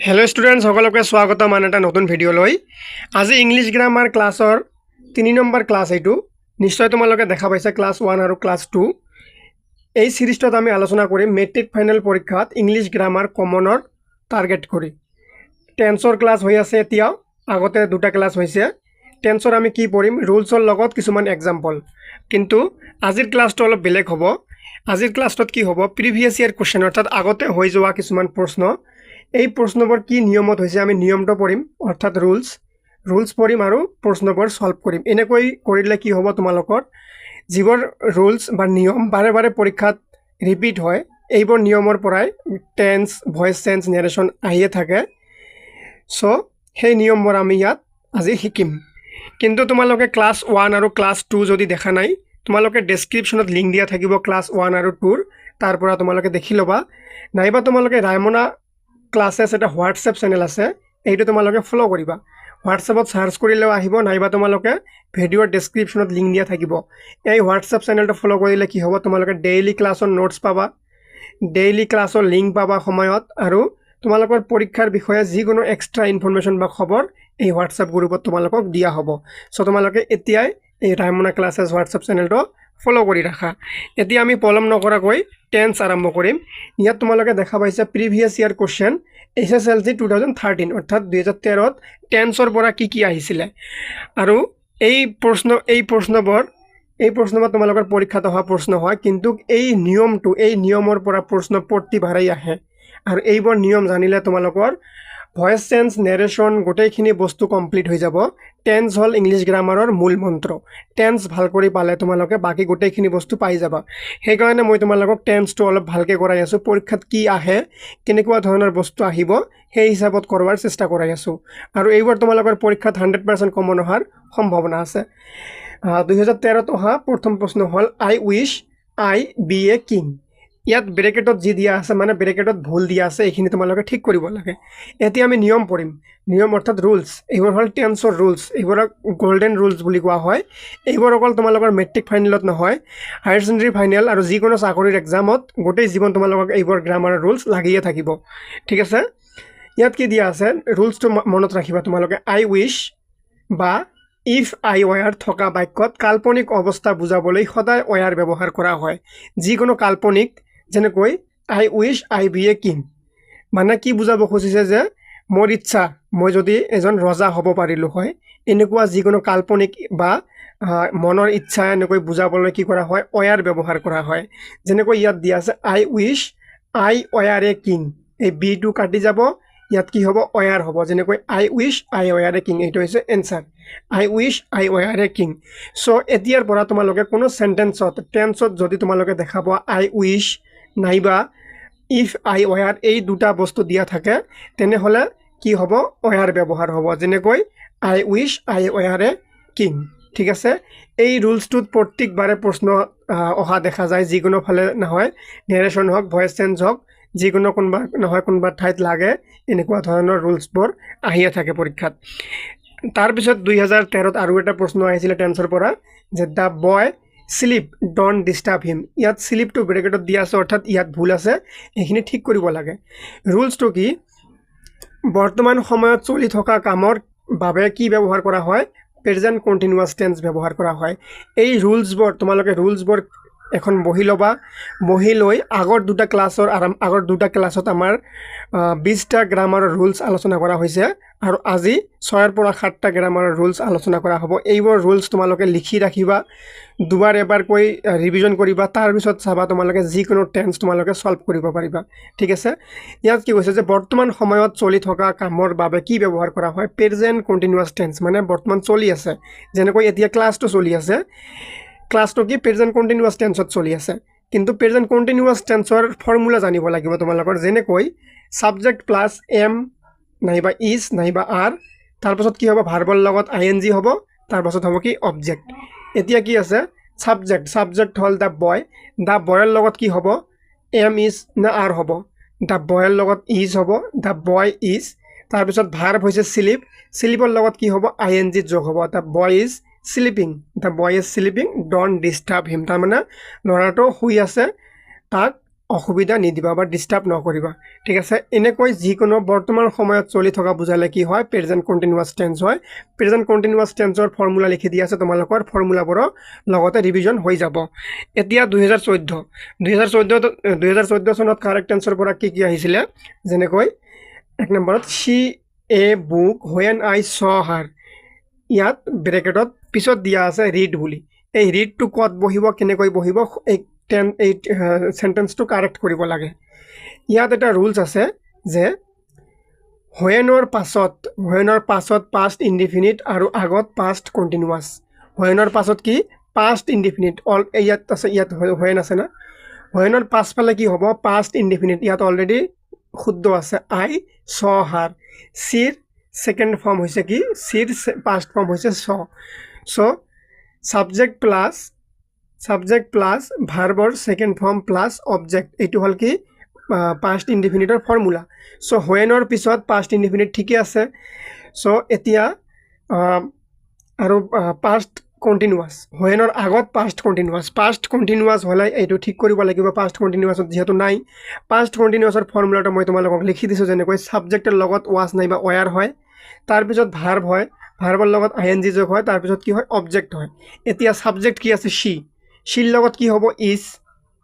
Hello students সকলকে স্বাগতম আন এটা নতুন ভিডিও লৈ আজি ইংলিশ গ্রামার ক্লাসৰ 3 নম্বৰ ক্লাস এইটো নিশ্চয় তোমালোকে দেখা পাইছা ক্লাস 1 আৰু ক্লাস 2 এই সিৰিজটোত আমি আলোচনা কৰিম মেট্ৰিক ফাইনাল পৰীক্ষাত ইংলিশ গ্ৰামাৰ কমনৰ টাৰ্গেট কৰি টেন্সৰ ক্লাস হৈ আছে এতিয়া আগতে দুটা ক্লাস হৈছে টেন্সৰ আমি কি পঢ়িম ৰুলছৰ লগত কিছুমান এক্সাম্পল কিন্তু আজিৰ ক্লাসটো অলপ বেলেগ হ'ব আজিৰ ক্লাসটোত কি হ'ব প্ৰিভিয়াস ইয়াৰ কোশ্চেন অৰ্থাৎ আগতে হৈ যোৱা কিছুমান প্ৰশ্ন এই প্ৰশ্নবোৰ কি নিয়মত হৈছে আমি নিয়মটো পঢ়িম অৰ্থাৎ ৰুলছ পঢ়িম আৰু প্ৰশ্নবোৰ সলভ কৰিম এনেকৈ কৰিলে কি হ'ব তোমালোকৰ যিবোৰ ৰুলছ বা নিয়ম বাৰে বাৰে পৰীক্ষাত ৰিপিট হয় এইবোৰ নিয়মৰ পৰাই টেন্স ভয়েস চেঞ্জ নেৰেশন আহিয়ে থাকে সো সেই নিয়মবোৰ আমি ইয়াত আজি শিকিম কিন্তু তোমালোকে ক্লাস 1 আৰু ক্লাস 2 যদি দেখা নাই তোমালোকে ডেসক্ৰিপচনত লিংক দিয়া থাকিব ক্লাস 1 আৰু 2 তাৰ পৰা তোমালোকে দেখি লবা নাইবা তোমালোকে ৰায়মনা ক্লাसेस এটা হোৱাটসঅ্যাপ চেনেল আছে এইটো তোমালোকে ফলো কৰিবা হোৱাটসঅ্যাপত সাৰ্চ কৰিলেও আহিব নাইবা তোমালোকে ভিডিওৰ ডেসক্ৰিপচনত লিংক দিয়া থাকিব এই হোৱাটসঅ্যাপ চেনেলটো ফলো কৰিলে কি হ'ব তোমালোকে ডেইলি ক্লাছৰ নোটস পাবা ডেইলি ক্লাছৰ লিংক পাবা সময়ত আৰু তোমালোকৰ পৰীক্ষাৰ বিষয়ে যিকোনো এক্সট্ৰা ইনফৰমেশন বা খবৰ এই হোৱাটসঅ্যাপ গ্ৰুপত তোমালোকক দিয়া হ'ব সো তোমালোকে এতিয়াই এই ৰায়মনা ক্লাसेस হোৱাটসঅ্যাপ চেনেলটো ফলো কৰি ৰাখা এতিয়া আমি পলম নকৰাকৈ টেন্স আৰম্ভ কৰিম ইয়াত তোমালোকে দেখা পাইছা প্ৰিভিয়াস ইয়াৰ কোশ্চেন এছএছএলসি 2013 অৰ্থাৎ 2013 ত টেন্সৰ পৰা কি আহিছিলে আৰু এই প্ৰশ্নবোৰ তোমালোকৰ পৰীক্ষাত অহা প্ৰশ্ন হয় কিন্তু এই নিয়মৰ পৰা প্ৰশ্ন প্ৰতিবাৰেই আহে আৰু এইবোৰ নিয়ম জানিলে তোমালোকৰ ভয়েস চেঞ্জ নেৰেশন গোটেইখিনি বস্তু কমপ্লিট হৈ যাব টেন্স হল ইংলিশ গ্ৰামাৰৰ মূল মন্ত্ৰ টেন্স ভাল কৰি পালে তোমালোকে বাকি গোটেইখিনি বস্তু পাই যাবা সেই কাৰণে মই তোমালোকক টেন্সটো অলপ ভালকে কৰাই আছো পৰীক্ষাত কি আহে কেনেকুৱা ধৰণৰ বস্তু আহিব সেই হিচাপত কৰাৰ চেষ্টা কৰাই আছো আৰু এইবোৰ তোমালোকৰ পৰীক্ষাত 100% কমন হোৱাৰ সম্ভাৱনা আছে 2013 ত অহা প্ৰথম প্ৰশ্ন হল I wish I be a king ইয়াত ব্ৰেকেটত যি দিয়া আছে মানে ব্ৰেকেটত ভুল দিয়া আছে এইখিনি তোমালোকে ঠিক কৰিব লাগে এতিয়া আমি নিয়ম পঢ়িম নিয়ম অৰ্থাৎ ৰুলছ এইবোৰ হল টেন্সৰ ৰুলছ এইবোৰ গোল্ডেন ৰুলছ বুলি কোৱা হয় এইবোৰ অকল তোমালোকৰ মেট্ৰিক ফাইনেলত নহয় হায়াৰ সেকেন্ডাৰী ফাইনেল আৰু যিকোনো চাকৰিৰ এক্সামত গোটেই জীৱন তোমালোকক এইবোৰ গ্ৰামাৰৰ ৰুলছ লাগিয়ে থাকিব ঠিক আছে ইয়াত কি দিয়া আছে ৰুলছটো মনত ৰাখিবা তোমালোকে আই উইশ বা ইফ আই ওয়াৰ থকা বাক্যত কাল্পনিক অৱস্থা বুজাবলৈ সদায় ওয়াৰ ব্যৱহাৰ কৰা হয় যিকোনো কাল্পনিক যেনেকৈ I wish I be a king মানে কি বুজাব খুজিছে যে মোৰ ইচ্ছা মই যদি এজন ৰজা হ'ব পাৰিলো হয় এনেকুৱা যিকোনো কাল্পনিক বা মনৰ ইচ্ছা এনেকৈ বুজাবলৈ কি কৰা হয় ওয়াৰ ব্যৱহাৰ কৰা হয় যেনেকৈ ইয়াত দিয়া আছে I wish I were a king এই বি টু কাটি যাব ইয়াত কি হ'ব ওয়ার হ'ব যেনেকৈ I wish I were a king এইটো হৈছে answer I wish I were a king so এতিয়াৰ পৰা তোমালোকে কোনো সেন্টেন্সত টেন্সত যদি তোমালোকে দেখা পোৱা আই উইশ নাইবা ইফ আই ওয়ার এই দুটা বস্তু দিয়া থাকে তেনেহলে কি হ'ব ওয়ার ব্যৱহাৰ হ'ব যেনেকৈ I wish I were a king ঠিক আছে এই ৰুলছটোত প্ৰত্যেকবাৰে প্ৰশ্ন অহা দেখা যায় যিকোনো ফালে নহয় নেৰেশন হওক ভয়েস চেঞ্জ হওক যিকোনো কোনোবা ঠাইত লাগে এনেকুৱা ধৰণৰ ৰুলছবোৰ আহিয়ে থাকে পৰীক্ষাত তাৰ পিছত 2013 ত আৰু এটা প্ৰশ্ন আহিছিল টেন্সৰ পৰা যে দা বয় স্লিপ ডন্ট ডিস্টাৰ্ব হিম ইয়াত স্লিপটো ব্ৰেকেটত দিয়া আছে অৰ্থাৎ ইয়াত ভুল আছে এইখিনি ঠিক কৰিব লাগে ৰুলছটো কি বৰ্তমান সময়ত চলি থকা কামৰ বাবে কি ব্যৱহাৰ কৰা হয় প্ৰেজেন্ট কন্টিনিউয়াস টেন্স ব্যৱহাৰ কৰা হয় এই ৰুলছবোৰ তোমালোকে ৰুলছবোৰ এখন বহি লবা বহি লৈ আগৰ দুটা ক্লাছত আমাৰ 20টা গ্ৰামাৰৰ ৰুলছ আলোচনা কৰা হৈছে আৰু আজি 6ৰ পৰা 7টা গ্ৰামাৰৰ ৰুলছ আলোচনা কৰা হ'ব এইবোৰ ৰুলছ তোমালোকে লিখি ৰাখিবা দুবাৰ এবাৰ কৈ ৰিভিজন কৰিবা তাৰ পিছত চাবা তোমালোকে যিকোনো টেন্স তোমালোকে সলভ কৰিব পাৰিবা ঠিক আছে ইয়াত কি কৈছে যে বৰ্তমান সময়ত চলি থকা কামৰ বাবে কি ব্যৱহাৰ কৰা হয় প্ৰেজেন্ট কন্টিনিউয়াস টেন্স মানে বৰ্তমান চলি আছে যেনেকৈ এতিয়া ক্লাছটো চলি আছে ক্লাছটো কি প্ৰেজেন্ট কন্টিনিউয়াস টেন্সত চলি আছে কিন্তু প্ৰেজেন্ট কন্টিনিউয়াস টেন্সৰ ফৰ্মুলা জানিব লাগিব তোমালোকৰ যেনেকৈ সাবজেক্ট প্লাস এম নাইবা ইজ নাইবা আৰ তাৰ পাছত কি হ'ব ভাৰ্বৰ লগত আইএনজি হ'ব তাৰ পাছত হ'ব কি অবজেক্ট এতিয়া কি আছে সাবজেক্ট হল দা বয়ৰ লগত কি হ'ব এম ইজ না আৰ হ'ব দা বয়ৰ লগত ইজ হ'ব দা বয় ইজ তাৰ পিছত ভাৰ্ব হৈছে স্লিপৰ লগত কি হ'ব আইএনজি যোগ হ'ব the boy is sleeping don't disturb him তাৰ মানে ল'ৰাটো শুই আছে তাক অসুবিধা নিদিবা বা ডিস্টাৰ্ব নকৰিবা ঠিক আছে এনেকৈ যিকোনো বৰ্তমান সময়ত চলি থকা বুজালে কি হয় প্ৰেজেন্ট কন্টিনিউয়াস টেন্স হয় প্ৰেজেন্ট কন্টিনিউয়াস টেন্সৰ ফৰ্মুলা লিখি দিয়া আছে তোমালোকৰ ফৰ্মুলাবোৰ লগতে ৰিভিজন হৈ যাব এতিয়া 2014 চনত কাৰেক্ট টেন্সৰ পৰা কি আহিছিল যেনেকৈ এক নম্বৰত she a book when I saw her ইয়াত ব্ৰেকেটত পিছত দিয়া আছে ৰিড বুলি এই ৰিডটো কত বহিব কেনেকৈ বহিব এই সেন্টেন্সটো কাৰেক্ট কৰিব লাগে ইয়াত এটা ৰুলছ আছে যে হোয়েনৰ পাছত পাষ্ট ইনডিফিনিট আৰু আগত পাষ্ট কন্টিনিউয়াস হোয়েনৰ পাছত কি পাষ্ট ইনডিফিনিট অল ইয়াত আছে ইয়াত হোয়েন আছে না হোয়েনৰ পাছফালে কি হ'ব পাষ্ট ইনডিফিনিট ইয়াত অলৰেডি শুদ্ধ আছে I saw her সিৰ second form হৈছে কি সিৰ পাষ্ট ফৰ্ম হৈছে স সাবজেক্ট প্লাস ভাৰ্বৰ সেকেন্ড ফৰ্ম প্লাস অবজেক্ট এইটো হল কি পাষ্ট ইনডিফিনিটৰ ফৰ্মুলা সো হোয়েনৰ পিছত পাষ্ট ইনডিফিনিট ঠিকই আছে সো এতিয়া আৰু পাষ্ট কন্টিনিউয়াস হোয়েনৰ আগত পাষ্ট কন্টিনিউয়াস হলে এইটো ঠিক কৰিব লাগিব পাষ্ট কন্টিনিউয়াসত যেহেতু নাই পাষ্ট কন্টিনিউয়াসৰ ফৰ্মুলাটো মই তোমালোকক লিখি দিছো যেনেকৈ সাবজেক্টৰ লগত ওয়াজ নাইবা ওয়াৰ হয় তাৰ পিছত ভাৰ্ব হয় ভাৰ্বৰ লগত আইএনজি যোগ হয় তাৰ পিছত কি হয় অবজেক্ট হয় এতিয়া সাবজেক্ট কি আছে শিৰ লগত কি হ'ব ইজ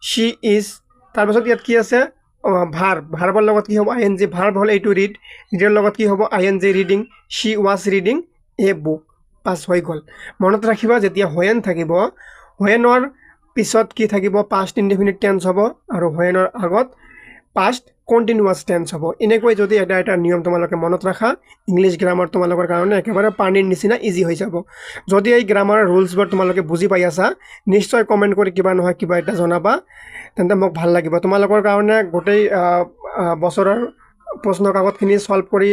she is তাৰ পিছত ইয়াত কি আছে ভাৰ্বৰ লগত কি হ'ব আইএনজি ভাৰ্ব হল এইটো ৰিড ৰিডৰ লগত কি হ'ব I N G reading she was reading a book pass হৈ গল মনত ৰাখিবা যেতিয়া হোয়েন থাকিব হোয়েনৰ পিছত কি থাকিব পাষ্ট ইনডিফিনিট টেন্স হ'ব আৰু হোয়েনৰ আগত পাষ্ট কন্টিনিউয়াস টেন্স হ'ব এনেকৈ যদি এটা নিয়ম তোমালোকে মনত ৰাখা ইংলিশ গ্ৰামাৰ তোমালোকৰ কাৰণে একেবাৰে পানীৰ নিচিনা ইজি হৈ যাব যদি এই গ্ৰামাৰ ৰুলছবোৰ তোমালোকে বুজি পাই আছা নিশ্চয় কমেন্ট কৰি কিবা নহয় কিবা এটা জনাবা তেন্তে মোক ভাল লাগিব তোমালোকৰ কাৰণে গোটেই বছৰৰ প্ৰশ্ন কাকতখিনি সলভ কৰি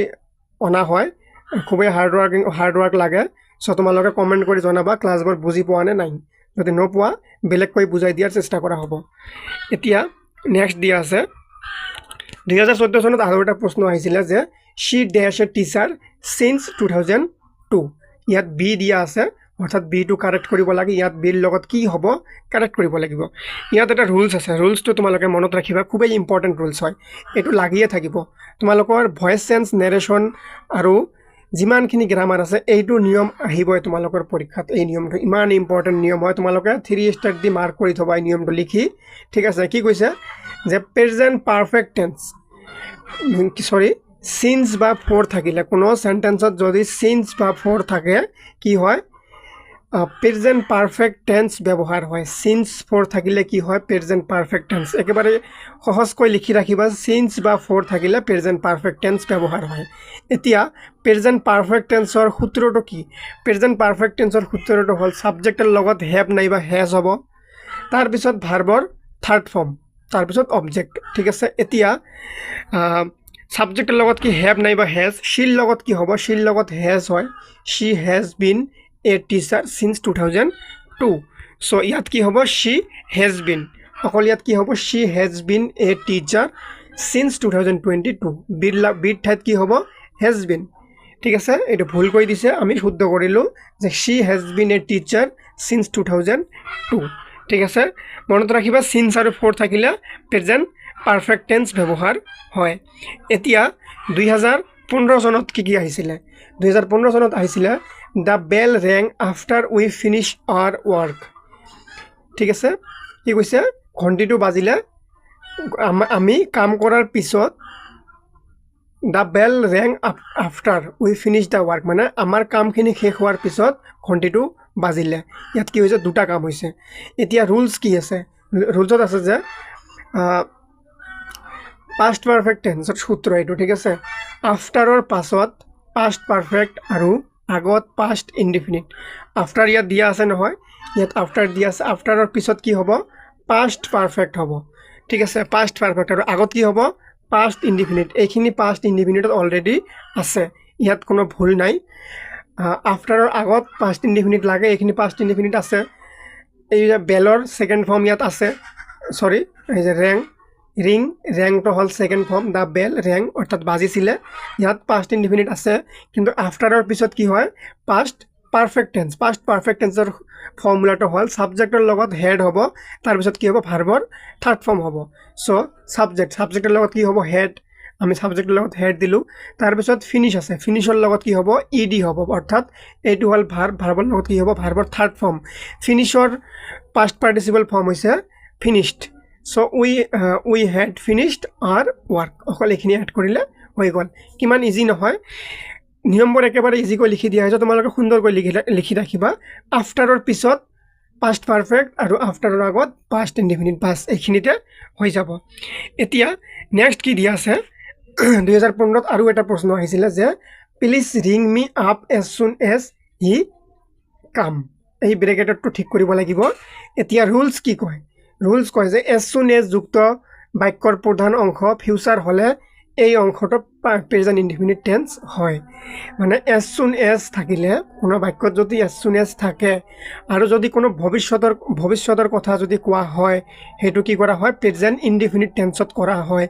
অনা হয় খুবেই হাৰ্ড ওয়াৰ্ক লাগে সো তোমালোকে কমেন্ট কৰি জনাবা ক্লাছবোৰ বুজি পোৱা নে নাই যদি নপোৱা বেলেগকৈ বুজাই দিয়াৰ চেষ্টা কৰা হ'ব এতিয়া নেক্সট দিয়া আছে 2014 চনত আৰু এটা প্ৰশ্ন আহিছিল যে she dash a teacher since 2002 ইয়াত বি দিয়া আছে অৰ্থাৎ বি টো কাৰেক্ট কৰিব লাগে ইয়াত বিৰ লগত কি হ'ব কাৰেক্ট কৰিব লাগিব ইয়াত এটা ৰুলছ আছে ৰুলছটো তোমালোকে মনত ৰাখিবা খুবেই ইম্পৰ্টেন্ট ৰুলছ হয় এটো লাগিয়ে থাকিব তোমালোকৰ ভয়েস চেঞ্জ নেৰেশন আৰু যিমানখিনি গ্ৰামাৰ আছে এইটো নিয়ম আহিবই তোমালোকৰ পৰীক্ষাত এই নিয়মটো ইমান ইম্পৰ্টেন্ট নিয়ম হয় তোমালোকে 3 ষ্টাৰ দি মাৰ্ক কৰি থবা এই নিয়মটো লিখি ঠিক আছে কি কৈছে যে প্ৰেজেন্ট পারফেক্ট টেন্স সিন্স বা ফর থাকিলে কোনো সেন্টেন্সত যদি সিন্স বা ফর থাকে কি হয় প্ৰেজেন্ট পাৰফেক্ট টেন্স ব্যৱহাৰ হয় সিন্স ফৰ থাকিলে কি হয় প্ৰেজেন্ট পাৰফেক্ট টেন্স একেবাৰে সহজকৈ লিখি ৰাখিবা সিন্স বা ফৰ থাকিলে প্ৰেজেন্ট পাৰফেক্ট টেন্স ব্যৱহাৰ হয় এতিয়া প্ৰেজেন্ট পাৰফেক্ট টেন্সৰ সূত্ৰটো কি প্ৰেজেন্ট পাৰফেক্ট টেন্সৰ সূত্ৰটো হল সাবজেক্টৰ লগত হ্যাভ নাইবা হ্যাজ হ'ব তাৰ পিছত ভাৰ্বৰ থাৰ্ড ফৰ্ম তাৰ পিছত অবজেক্ট ঠিক আছে এতিয়া সাবজেক্টৰ লগত কি হ্যাভ নাইবা হ্যাজ শিৰ লগত কি হ'ব শিৰ লগত হ্যাজ হয় she has been a teacher since 2002 so ইয়াত কি হ'ব she has been অকল ইয়াত কি হ'ব she has been a teacher since 2022 beet ঠাইত কি হ'ব has been ঠিক আছে এটা ভুল কৈ দিছে আমি শুদ্ধ কৰিলো যে she has been a teacher since 2002 ঠিক আছে মনত ৰাখিবা সিন্স আৰু ফৰ থাকিলে প্ৰেজেন্ট পাৰফেক্ট টেন্স ব্যৱহাৰ হয় এতিয়া 2015 চনত কি আহিছিল 2015 চনত আহিছিল the bell rang after we finish our work ঠিক আছে কি কৈছে ঘণ্টিটো বাজিলে আমি কাম কৰাৰ পিছত the bell rang after we finish the work মানে আমাৰ কামখিনি শেষ হোৱাৰ পিছত ঘণ্টিটো বাজিলে ইয়াত কি হৈছে দুটা কাম হৈছে এতিয়া ৰুলছ কি আছে ৰুলছত আছে যে past perfect টেন্সৰ সূত্ৰ এইটো ঠিক আছে আফটাৰৰ পাছত past perfect আৰু আগত past indefinite আফটাৰ ইয়াত দিয়া আছে নহয় ইয়াত আফটাৰ দিয়া আছে আফটাৰৰ পিছত কি হ'ব past perfect হ'ব ঠিক আছে past perfect আৰু আগত কি হ'ব past indefinite এইখিনি past indefinite অলৰেডি আছে ইয়াত কোনো ভুল নাই আফটাৰৰ আগত past indefinite লাগে এইখিনি past indefinite আছে এই যে বেলৰ সেকেন্ড ফর্ম ইয়াত আছে সরি এই যে ring to হল second form the bell ring অর্থাৎ বাজিছিলে ইয়াত past indefinite আছে কিন্তু আফটাৰৰ পিছত কি হয় past perfect tense past perfect টেন্সৰ ফৰ্মুলাটো হ'ল ছাবজেক্টৰ লগত হেড হ'ব, তাৰপিছত কি হ'ব ভাৰ্বৰ থাৰ্ড ফৰ্ম হ'ব। চ' ছাবজেক্টৰ লগত কি হ'ব হেড, আমি ছাবজেক্টৰ লগত হেড দিলোঁ। তাৰপিছত ফিনিছ আছে, ফিনিছৰ লগত কি হ'ব ed হ'ব, অৰ্থাৎ এইটো হ'ল ভাৰ্বৰ লগত কি হ'ব ভাৰ্বৰ থাৰ্ড ফৰ্ম। ফিনিছৰ পাষ্ট পাৰ্টিচিপল ফৰ্ম হৈছে finished. So' we had finished our work, অকল এইখিনি এড কৰিলে হৈ গ'ল। কিমান ইজি নহয়, নিয়মবোৰ একেবাৰে ইজিকৈ লিখি দিয়া হৈছে, তোমালোকে সুন্দৰকৈ লিখি ৰাখিবা। আফটাৰৰ পিছত পাষ্ট পাৰফেক্ট আৰু আফটাৰৰ আগত পাষ্ট ইনডিফিনিট বাছ, এইখিনিতে হৈ যাব। এতিয়া নেক্সট কি দিয়া আছে 2015 আৰু এটা প্ৰশ্ন আহিছিলে যে please ring me up as soon as he come, এই ব্ৰেকেটটো ঠিক কৰিব লাগিব। এতিয়া ৰুলছ কি কয়, ৰুলছ কয় যে এজ চুন এজ যুক্ত বাক্যৰ প্ৰধান অংশ ফিউচাৰ হ'লে এই অংশটো প্ৰেজেণ্ট ইনডিফিনিট টেন্স হয়। মানে এজ চুন এজ থাকিলে কোনো বাক্যত যদি এজ চুন এজ থাকে আৰু যদি কোনো ভৱিষ্যতৰ কথা যদি কোৱা হয়, সেইটো কি কৰা হয় প্ৰেজেণ্ট ইনডিফিনিট টেন্সত কৰা হয়।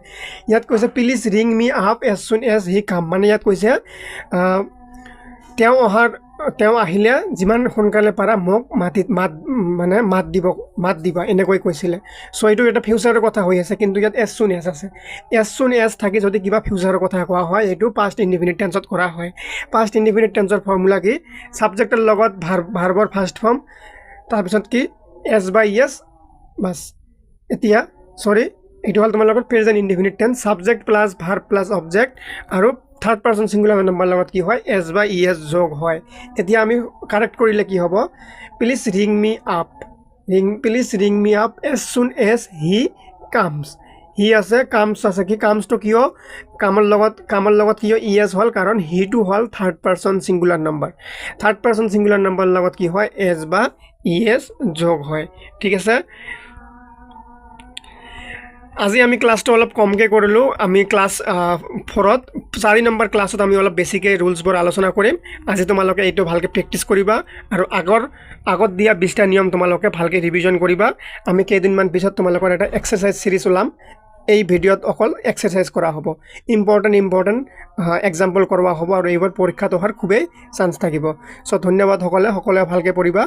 ইয়াত কৈছে please ring me up as soon as he come, মানে ইয়াত কৈছে তেওঁ আহিলে যিমান সোনকালে পাৰা মোক মাত দিবা এনেকৈ কৈছিলে। চ' এইটো এটা ফিউচাৰৰ কথা হৈ আছে, কিন্তু ইয়াত এজ চুন এজ আছে। এজ চুন এজ থাকি যদি কিবা ফিউচাৰৰ কথা কোৱা হয় এইটো পাষ্ট ইনডিফিনিট টেন্সত কৰা হয়। পাষ্ট ইনডিফিনিট টেন্সৰ ফৰ্মুলা কি, ছাবজেক্টৰ লগত ভাৰ্বৰ ফাৰ্ষ্ট ফৰ্ম, তাৰপিছত কি এছ বা ইয়েছ বাছ। এতিয়া এইটো হ'ল তোমালোকৰ present indefinite tense, subject plus verb plus object আৰু থাৰ্ড পাৰ্চন ছিংগুলাৰ নাম্বাৰ লগত কি হয় এছ বা ইয়েছ যোগ হয়। এতিয়া আমি কাৰেক্ট কৰিলে কি হ'ব, please ring me up as soon as he comes. He আছে, কামছ আছে, কি কামছটো কিয় কামৰ লগত কিয় ইয়েছ হ'ল, কাৰণ হিটো হ'ল third person singular number. Third person singular number লগত কি হয় এছ বা ইয়েছ যোগ হয়। ঠিক আছে, আজি আমি ক্লাছটো অলপ কমকৈ কৰিলোঁ। আমি ক্লাছ 4ত 4 নম্বৰ ক্লাছত আমি অলপ বেছিকৈ ৰুলছবোৰ আলোচনা কৰিম। আজি তোমালোকে এইটো ভালকৈ প্ৰেক্টিছ কৰিবা আৰু আগত দিয়া 20টা নিয়ম তোমালোকে ভালকৈ ৰিভিজন কৰিবা। আমি কেইদিনমান পিছত তোমালোকৰ এটা এক্সাৰচাইজ চিৰিজ ওলাম, এই ভিডিঅ'ত অকল এক্সাৰচাইজ কৰা হ'ব, ইম্পৰ্টেণ্ট এক্সাম্পল কৰোৱা হ'ব আৰু এইবোৰ পৰীক্ষাত অহাৰ খুবেই চান্স থাকিব। চ' ধন্যবাদ সকলোৱে ভালকৈ পঢ়িবা।